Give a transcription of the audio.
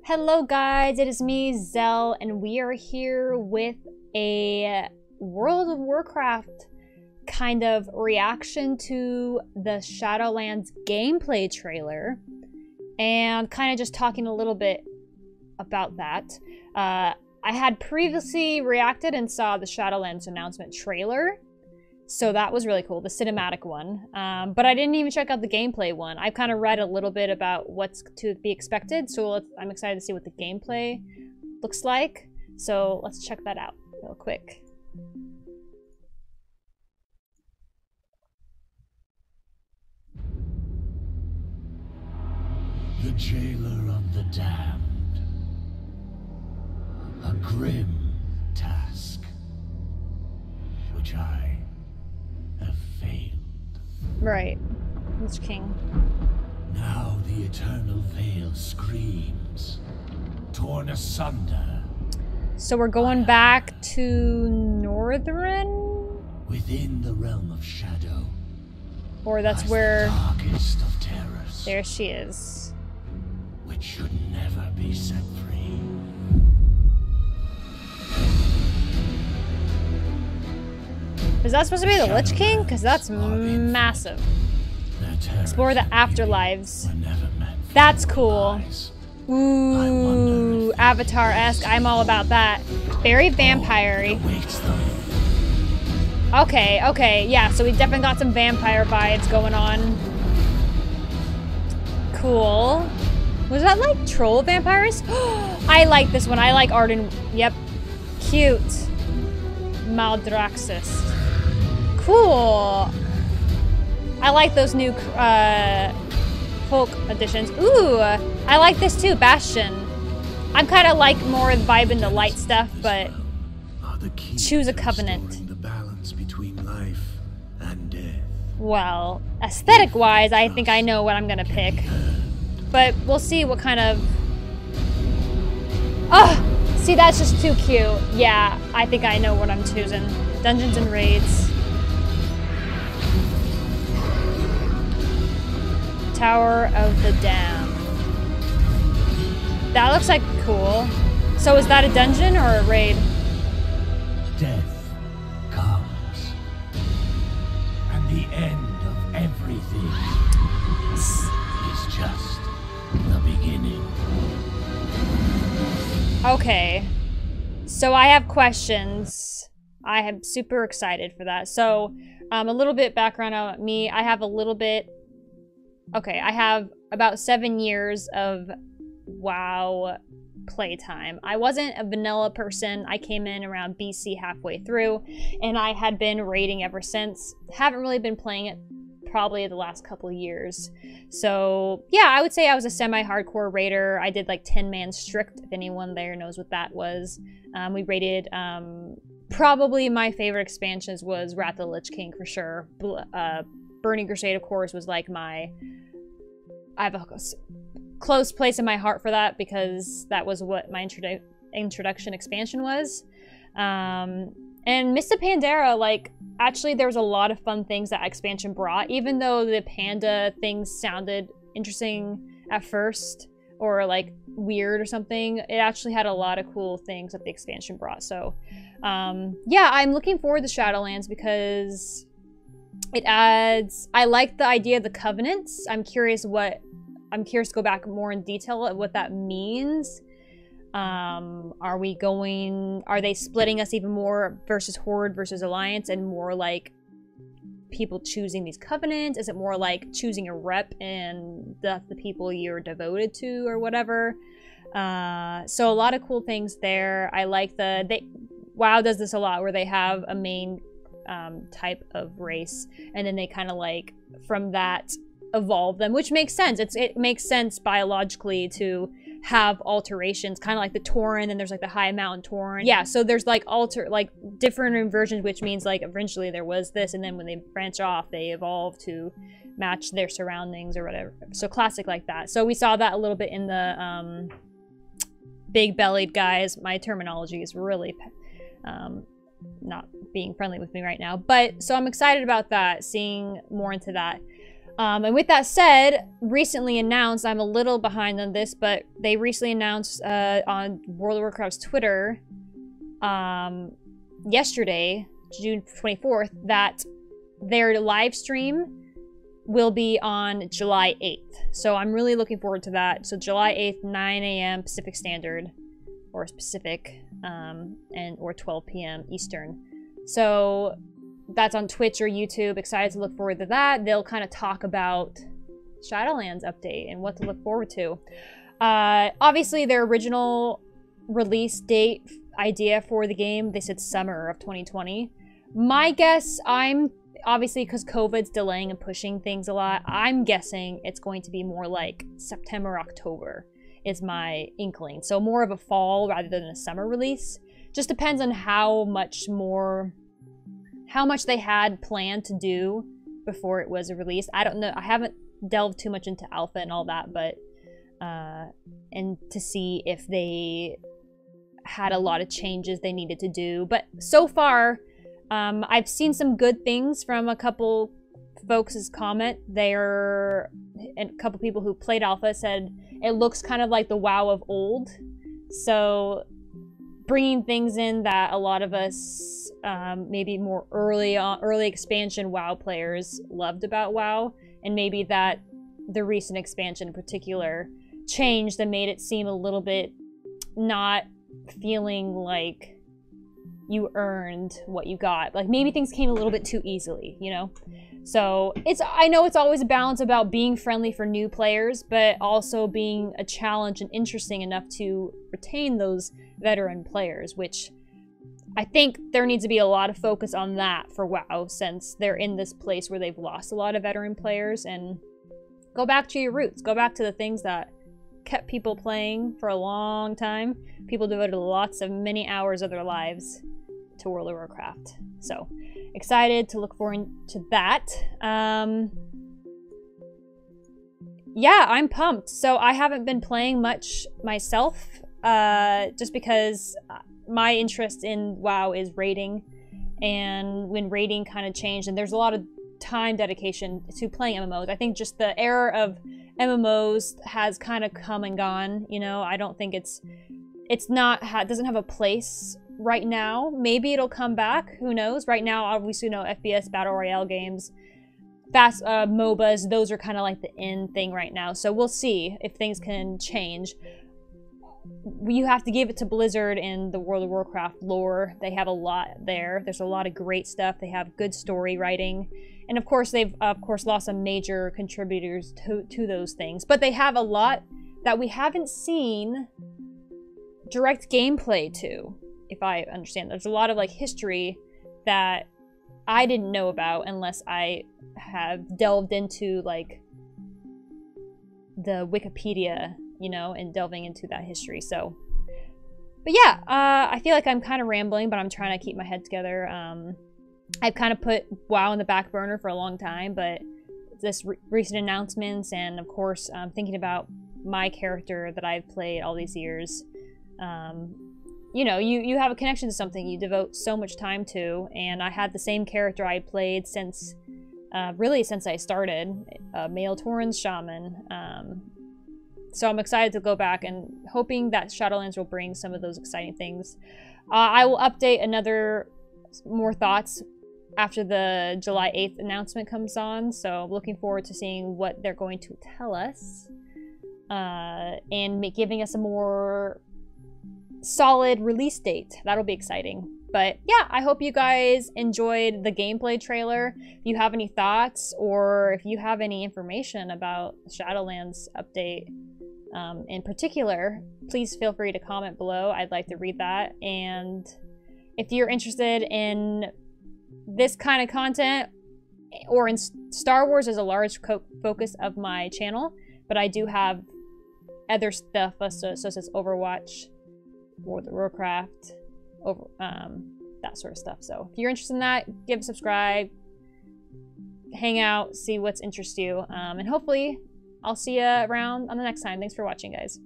Hello guys, it is me, Zell, and we are here with a World of Warcraft kind of reaction to the Shadowlands gameplay trailer, and kind of just talking a little bit about that. I had previously reacted and saw the Shadowlands announcement trailer, so that was really cool, the cinematic one. But I didn't even check out the gameplay one. I've kind of read a little bit about what's to be expected, so I'm excited to see what the gameplay looks like. So let's check that out real quick. The jailer of the damned. A grim task, which I have failed. Right. Lich King. Now the eternal veil screams, torn asunder. So we're going back to Northern? Within the realm of shadow. Or that's lies where... the darkest of terrors. There she is. Which should never be set free. Is that supposed to be the Lich King? Because that's massive. Explore the afterlives. That's cool. Ooh, Avatar-esque. I'm all about that. Very vampire-y. Okay, yeah, so we definitely got some vampire vibes going on. Cool. Was that like troll vampires? I like this one. I like Arden. Yep. Cute. Maldraxxus. Cool. I like those new folk additions. Ooh, I like this too, Bastion. I'm kind of like more vibing the light stuff, but choose a covenant. The balance between life and death. Well, aesthetic-wise, I think I know what I'm gonna pick, but we'll see what kind of. Oh, see, that's just too cute. Yeah, I think I know what I'm choosing. Dungeons and Raids. Tower of the Damned. That looks like cool. So is that a dungeon or a raid? Death comes. And the end of everything is just the beginning. Okay. So I have questions. I am super excited for that. So a little bit background on me. I have a little bit... Okay, I have about 7 years of WoW playtime. I wasn't a vanilla person. I came in around BC halfway through, and I had been raiding ever since. Haven't really been playing it probably the last couple of years. So yeah, I would say I was a semi-hardcore raider. I did like 10-man strict, if anyone there knows what that was. We raided, probably my favorite expansions was Wrath of the Lich King for sure. Burning Crusade, of course, was like I have a close place in my heart for that because that was what my introduction expansion was. And Mists of Pandaria, like, actually there was a lot of fun things that expansion brought, even though the panda things sounded interesting at first, or like weird or something. It actually had a lot of cool things that the expansion brought. So yeah, I'm looking forward to Shadowlands because it adds... I like the idea of the covenants. I'm curious to go back more in detail at what that means. Are they splitting us even more versus Horde versus Alliance, and more like people choosing these covenants? Is it more like choosing a rep and the people you're devoted to or whatever? So a lot of cool things there. I like WoW does this a lot where they have a main type of race, and then they kind of like from that evolve them, which makes sense. It makes sense biologically to have alterations, kind of like the Tauren, and there's like the High Mountain Tauren. Yeah, so there's like different inversions, which means like eventually there was this, and then when they branch off, they evolve to match their surroundings or whatever. So classic like that. So we saw that a little bit in the big-bellied guys. My terminology is really not being friendly with me right now, but so I'm excited about that, seeing more into that. And with that said, recently announced, I'm a little behind on this, but they recently announced on World of Warcraft's Twitter yesterday, June 24th, that their live stream will be on July 8th. So I'm really looking forward to that. So July 8th, 9 a.m. Pacific Standard, or Pacific, or 12 p.m. Eastern. So that's on Twitch or YouTube. Excited to look forward to that. They'll kind of talk about Shadowlands update and what to look forward to. Obviously, their original release date idea for the game, they said summer of 2020. My guess, obviously, because COVID's delaying and pushing things a lot, I'm guessing it's going to be more like September, October is my inkling. So more of a fall rather than a summer release. Just depends on how much they had planned to do before it was released. I don't know. I haven't delved too much into alpha and all that, but and to see if they had a lot of changes they needed to do. But so far, I've seen some good things from a couple folks' comment. And a couple people who played alpha said it looks kind of like the WoW of old. So bringing things in that a lot of us, maybe more early expansion WoW players loved about WoW, and maybe that the recent expansion in particular changed and made it seem a little bit not feeling like you earned what you got. Like maybe things came a little bit too easily, you know? So I know it's always a balance about being friendly for new players, but also being a challenge and interesting enough to retain those veteran players, which I think there needs to be a lot of focus on that for WoW, since they're in this place where they've lost a lot of veteran players. And go back to your roots. Go back to the things that kept people playing for a long time. People devoted many hours of their lives to World of Warcraft. So excited to look forward to that. Yeah, I'm pumped. So I haven't been playing much myself, just because my interest in WoW is raiding, and when raiding kind of changed, and there's a lot of time dedication to playing MMOs. I think just the era of MMOs has kind of come and gone, you know. I don't think it doesn't have a place right now. Maybe it'll come back, who knows. Right now, obviously, FPS battle royale games, fast MOBAs, those are kind of like the in thing right now. So we'll see if things can change. You have to give it to Blizzard in the World of Warcraft lore. They have a lot there. There's a lot of great stuff. They have good story writing. And of course, they've lost some major contributors to those things. But they have a lot that we haven't seen direct gameplay to, if I understand. There's a lot of like history that I didn't know about unless I have delved into like the Wikipedia, you know, and delving into that history. So, but yeah, I feel like I'm kind of rambling, but I'm trying to keep my head together. I've kind of put WoW in the back burner for a long time, but this recent announcements, and of course, thinking about my character that I've played all these years. You know, you have a connection to something you devote so much time to, and I had the same character I played since, really since I started, male Tauren's shaman. So I'm excited to go back and hoping that Shadowlands will bring some of those exciting things. I will update more thoughts after the July 8th announcement comes on, so looking forward to seeing what they're going to tell us, and giving us a more solid release date. That'll be exciting. But yeah, I hope you guys enjoyed the gameplay trailer. If you have any thoughts, or if you have any information about Shadowlands update in particular, please feel free to comment below. I'd like to read that. And if you're interested in this kind of content, or in Star Wars is a large focus of my channel, but I do have other stuff such as Overwatch, World of Warcraft, that sort of stuff. So if you're interested in that, give a subscribe, hang out, see what's interests you, and hopefully I'll see you around on the next time. Thanks for watching, guys.